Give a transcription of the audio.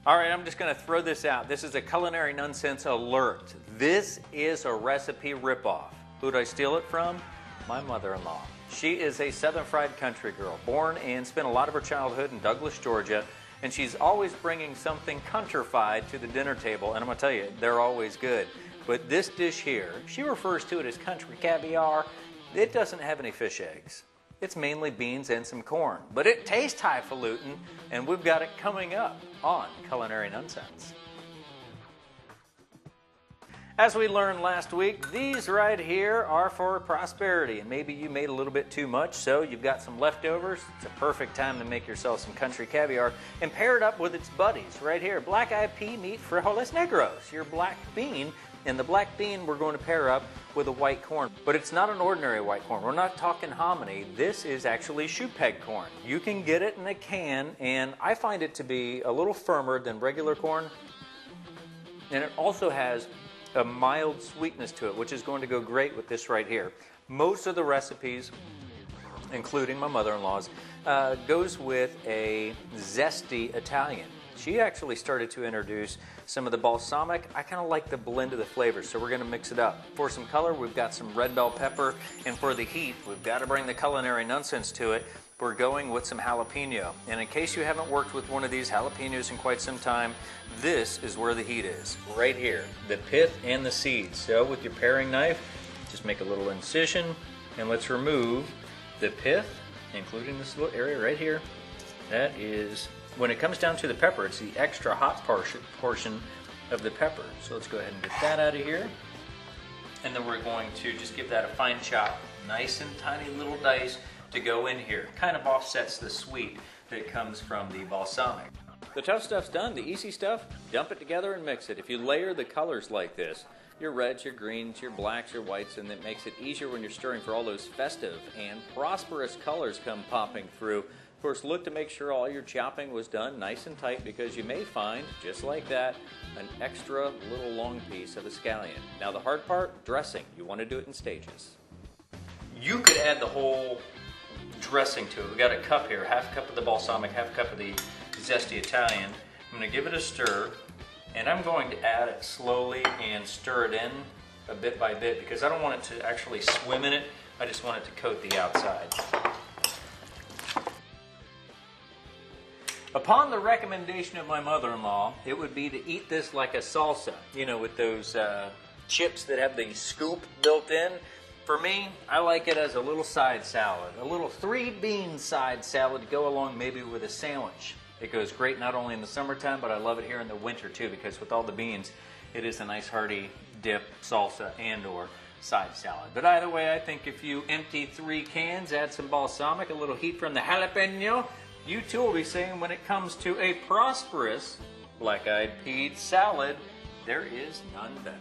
All right, I'm just going to throw this out. This is a Culinary Nunnsense alert. This is a recipe ripoff. Who did I steal it from? My mother-in-law. She is a Southern fried country girl, born and spent a lot of her childhood in Douglas, Georgia, and she's always bringing something countrified to the dinner table, and I'm going to tell you, they're always good. But this dish here, she refers to it as country caviar. It doesn't have any fish eggs. It's mainly beans and some corn, but it tastes highfalutin, and we've got it coming up on Culinary Nunnsense. As we learned last week, these right here are for prosperity, and maybe you made a little bit too much, so you've got some leftovers. It's a perfect time to make yourself some country caviar and pair it up with its buddies right here. Black-eyed pea meat frijoles negros, your black bean. And the black bean we're going to pair up with a white corn. But it's not an ordinary white corn. We're not talking hominy. This is actually shoe peg corn. You can get it in a can, and I find it to be a little firmer than regular corn. And it also has a mild sweetness to it, which is going to go great with this right here. Most of the recipes, including my mother-in-law's, goes with a zesty Italian. She actually started to introduce some of the balsamic. I kind of like the blend of the flavors, so we're going to mix it up. For some color, we've got some red bell pepper, and for the heat, we've got to bring the Culinary Nunnsense to it. We're going with some jalapeno. And in case you haven't worked with one of these jalapenos in quite some time, this is where the heat is, right here, the pith and the seeds. So with your paring knife, just make a little incision, and let's remove the pith, including this little area right here. That is... When it comes down to the pepper, it's the extra hot portion of the pepper. So let's go ahead and get that out of here. And then we're going to just give that a fine chop, nice and tiny little dice to go in here. Kind of offsets the sweet that comes from the balsamic. The tough stuff's done. The easy stuff, dump it together and mix it. If you layer the colors like this, your reds, your greens, your blacks, your whites, and it makes it easier when you're stirring for all those festive and prosperous colors come popping through. Of course, look to make sure all your chopping was done nice and tight, because you may find, just like that, an extra little long piece of a scallion. Now the hard part, dressing. You want to do it in stages. You could add the whole dressing to it. We got a cup here, half a cup of the balsamic, half a cup of the zesty Italian. I'm going to give it a stir, and I'm going to add it slowly and stir it in a bit by bit, because I don't want it to actually swim in it. I just want it to coat the outside. Upon the recommendation of my mother-in-law, it would be to eat this like a salsa, you know, with those chips that have the scoop built in. For me, I like it as a little side salad, a little 3-bean side salad to go along maybe with a sandwich. It goes great not only in the summertime, but I love it here in the winter too, because with all the beans, it is a nice hearty dip, salsa, and or side salad. But either way, I think if you empty 3 cans, add some balsamic, a little heat from the jalapeno, you too will be saying when it comes to a prosperous black-eyed pea salad, there is none better.